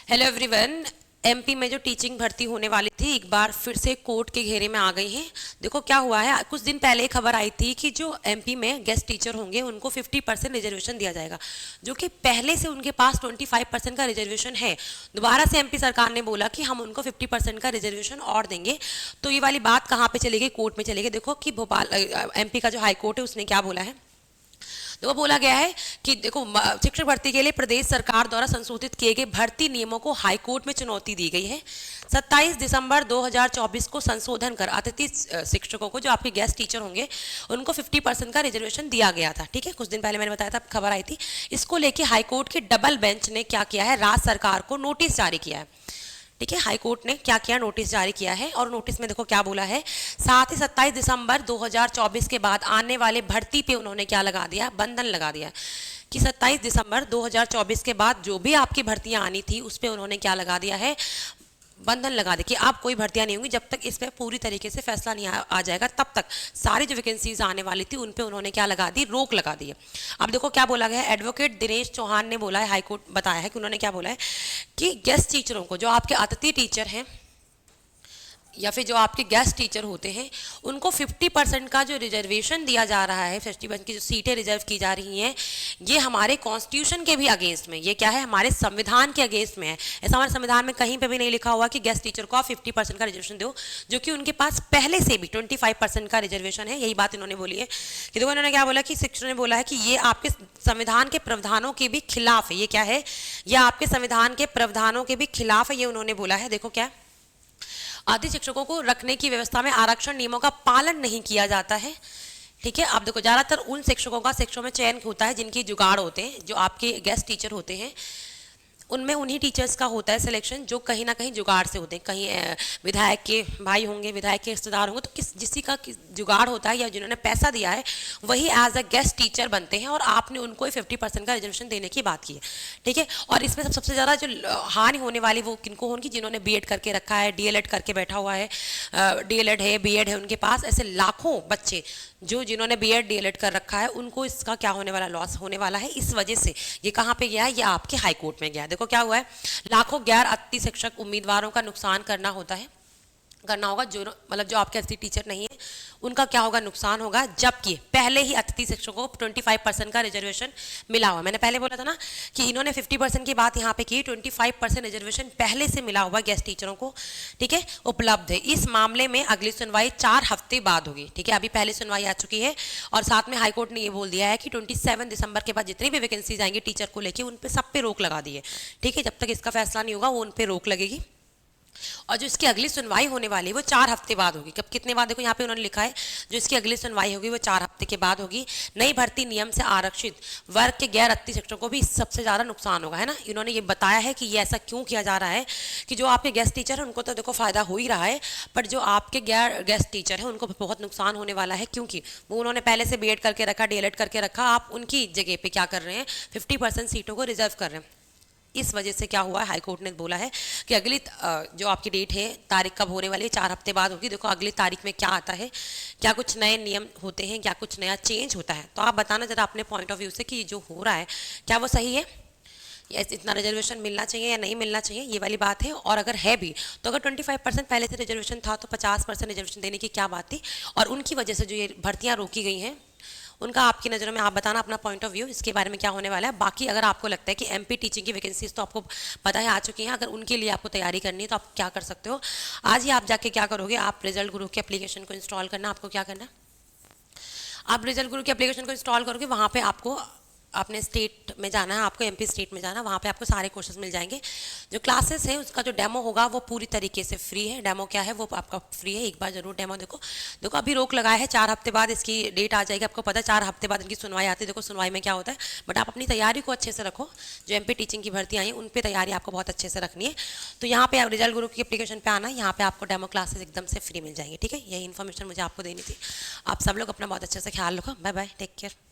Hello everyone. MP में जो teaching भर्ती होने वाली थी एक बार फिर से कोर्ट के घेरे में आ गई हैं। देखो क्या हुआ है, कुछ दिन पहले एक खबर आई थी कि जो एमपी में गेस्ट टीचर होंगे उनको 50% रिजर्वेशन दिया जाएगा, जो कि पहले से उनके पास 25% का रिजर्वेशन है। दोबारा से एमपी सरकार ने बोला कि हम उनको 50% का रिजर्वेशन और देंगे। तो ये वाली बात कहाँ पे चली गई, कोर्ट में चली गई। देखो कि भोपाल एमपी का जो हाई कोर्ट है उसने क्या बोला है। तो वो बोला गया है कि देखो शिक्षक भर्ती के लिए प्रदेश सरकार द्वारा संशोधित किए गए भर्ती नियमों को हाई कोर्ट में चुनौती दी गई है। 27 दिसंबर 2024 को संशोधन कर अतिथि शिक्षकों को, जो आपके गेस्ट टीचर होंगे, उनको 50% का रिजर्वेशन दिया गया था। ठीक है, कुछ दिन पहले मैंने बताया था, खबर आई थी। इसको लेके हाई कोर्ट के डबल बेंच ने क्या किया है, राज्य सरकार को नोटिस जारी किया है। ठीक है, हाई कोर्ट ने क्या किया, नोटिस जारी किया है। और नोटिस में देखो क्या बोला है, साथ ही 27 दिसंबर 2024 के बाद आने वाले भर्ती पे उन्होंने क्या लगा दिया, बंधन लगा दिया कि 27 दिसंबर 2024 के बाद जो भी आपकी भर्तियां आनी थी उस पर उन्होंने क्या लगा दिया है, बंधन लगा दे कि आप कोई भर्तियां नहीं होंगी जब तक इस पर पूरी तरीके से फैसला नहीं आ जाएगा, तब तक सारी जो वैकेंसीज आने वाली थी उन पे उन्होंने क्या लगा दी, रोक लगा दी है। अब देखो क्या बोला गया है, एडवोकेट दिनेश चौहान ने बोला है, हाईकोर्ट बताया है कि उन्होंने क्या बोला है कि गेस्ट टीचरों को, जो आपके अतिथि टीचर हैं या फिर जो आपके गेस्ट टीचर होते हैं, उनको 50% का जो रिजर्वेशन दिया जा रहा है, 50% की जो सीटें रिजर्व की जा रही हैं, ये हमारे कॉन्स्टिट्यूशन के भी अगेंस्ट में, ये क्या है, हमारे संविधान के अगेंस्ट में है। ऐसा हमारे संविधान में कहीं पे भी नहीं लिखा हुआ कि गेस्ट टीचर को आप 50% का रिजर्वेशन दो, जो कि उनके पास पहले से भी 25% का रिजर्वेशन है। यही बात इन्होंने बोली है कि देखो इन्होंने क्या बोला कि शिक्षकों ने बोला है कि ये आपके संविधान के प्रावधानों के भी खिलाफ है। ये क्या है, ये आपके संविधान के प्रावधानों के भी खिलाफ है, ये उन्होंने बोला है। देखो क्या, आदि शिक्षकों को रखने की व्यवस्था में आरक्षण नियमों का पालन नहीं किया जाता है। ठीक है, अब देखो ज्यादातर उन शिक्षकों का शिक्षकों में चयन होता है जिनकी जुगाड़ होते हैं, जो आपके गेस्ट टीचर होते हैं उनमें उन्हीं टीचर्स का होता है सिलेक्शन जो कहीं ना कहीं जुगाड़ से होते हैं। कहीं विधायक के भाई होंगे, विधायक के रिश्तेदार होंगे, तो जिसी का जुगाड़ होता है या जिन्होंने पैसा दिया है वही एज अ गेस्ट टीचर बनते हैं, और आपने उनको 50% का रिजर्वेशन देने की बात की है। ठीक है, और इसमें सबसे ज़्यादा जो हानि होने वाली वो किनको होगी, जिन्होंने बीएड करके रखा है, डीएलएड करके बैठा हुआ है, डीएलएड है, बीएड है, उनके पास ऐसे लाखों बच्चे जो जिन्होंने बीएड डीएलएड कर रखा है, उनको इसका क्या होने वाला, लॉस होने वाला है। इस वजह से ये कहाँ पे गया है, ये आपके हाई कोर्ट में गया है। देखो क्या हुआ है, लाखों गैर अतिथि शिक्षक उम्मीदवारों का नुकसान करना होगा, जो मतलब जो आपके अतिथि टीचर नहीं है उनका क्या होगा, नुकसान होगा, जबकि पहले ही अतिथि शिक्षकों को 25% का रिजर्वेशन मिला हुआ। मैंने पहले बोला था ना कि इन्होंने 50% की बात यहाँ पे की, 25% रिजर्वेशन पहले से मिला हुआ गेस्ट टीचरों को, ठीक है, उपलब्ध है। इस मामले में अगली सुनवाई 4 हफ्ते बाद होगी। ठीक है, अभी पहली सुनवाई आ चुकी है, और साथ में हाईकोर्ट ने ये बोल दिया है कि 27 दिसंबर के बाद जितनी भी वैकेंसीज आएंगी टीचर को लेकर, उन पर सब पे रोक लगा दी है। ठीक है, जब तक इसका फैसला नहीं होगा वो उन पर रोक लगेगी, और जो इसकी अगली सुनवाई होने वाली है वो 4 हफ्ते बाद होगी। कब, कितने बाद, देखो यहाँ पे उन्होंने लिखा है जो इसकी अगली सुनवाई होगी वो 4 हफ्ते के बाद होगी। नई भर्ती नियम से आरक्षित वर्ग के गैर अतिथि शिक्षकों को भी सबसे ज़्यादा नुकसान होगा, है ना। इन्होंने ये बताया है कि ये ऐसा क्यों किया जा रहा है कि जो आपके गेस्ट टीचर है उनको तो देखो फायदा हो ही रहा है, पर जो आपके गैर गेस्ट टीचर है उनको बहुत नुकसान होने वाला है, क्योंकि वो उन्होंने पहले से बीएड करके रखा, डीएलएड करके रखा, आप उनकी जगह पे क्या कर रहे हैं, 50% सीटों को रिजर्व कर रहे हैं। इस वजह से क्या हुआ है, हाईकोर्ट ने बोला है कि अगली जो आपकी डेट है, तारीख कब होने वाली है, 4 हफ्ते बाद होगी। देखो अगली तारीख में क्या आता है, क्या कुछ नए नियम होते हैं, क्या कुछ नया चेंज होता है, तो आप बताना जरा अपने पॉइंट ऑफ व्यू से कि जो हो रहा है क्या वो सही है, या इतना रिजर्वेशन मिलना चाहिए या नहीं मिलना चाहिए, ये वाली बात है। और अगर है भी तो अगर 25% पहले से रिजर्वेशन था तो 50% रिजर्वेशन देने की क्या बात थी, और उनकी वजह से जो ये भर्तियाँ रोकी गई हैं उनका आपकी नज़रों में आप बताना अपना पॉइंट ऑफ व्यू, इसके बारे में क्या होने वाला है। बाकी अगर आपको लगता है कि एमपी टीचिंग की वैकेंसीज तो आपको पता है आ चुकी हैं, अगर उनके लिए आपको तैयारी करनी है तो आप क्या कर सकते हो, आज ही आप जाके क्या करोगे, आप रिजल्ट गुरु के एप्लीकेशन को इंस्टॉल करना। आपको क्या करना, आप रिजल्ट गुरु के एप्लीकेशन को इंस्टॉल करोगे, वहाँ पे आपको अपने स्टेट में जाना है, आपको एमपी स्टेट में जाना है, वहाँ पे आपको सारे कोर्सेज मिल जाएंगे। जो क्लासेस है उसका जो डेमो होगा वो पूरी तरीके से फ्री है। डेमो क्या है वो आपका फ्री है, एक बार जरूर डेमो देखो। देखो अभी रोक लगाया है, 4 हफ्ते बाद इसकी डेट आ जाएगी, आपको पता है 4 हफ्ते बाद इनकी सुनवाई आती है। देखो सुनवाई में क्या होता है, बट आप अपनी तैयारी को अच्छे से रखो, जो एमपी टीचिंग की भर्ती आई है उन पर तैयारी आपको बहुत अच्छे से रखनी है। तो यहाँ पे आप रिजल्ट गुरु की एप्लीकेशन पे आना, यहाँ पे आपको डेमो क्लासेस एकदम से फ्री मिल जाएंगी। ठीक है, यही इन्फॉर्मेशन मुझे आपको देनी थी। आप सब लोग अपना बहुत अच्छे से ख्याल रखो। Bye bye, take care.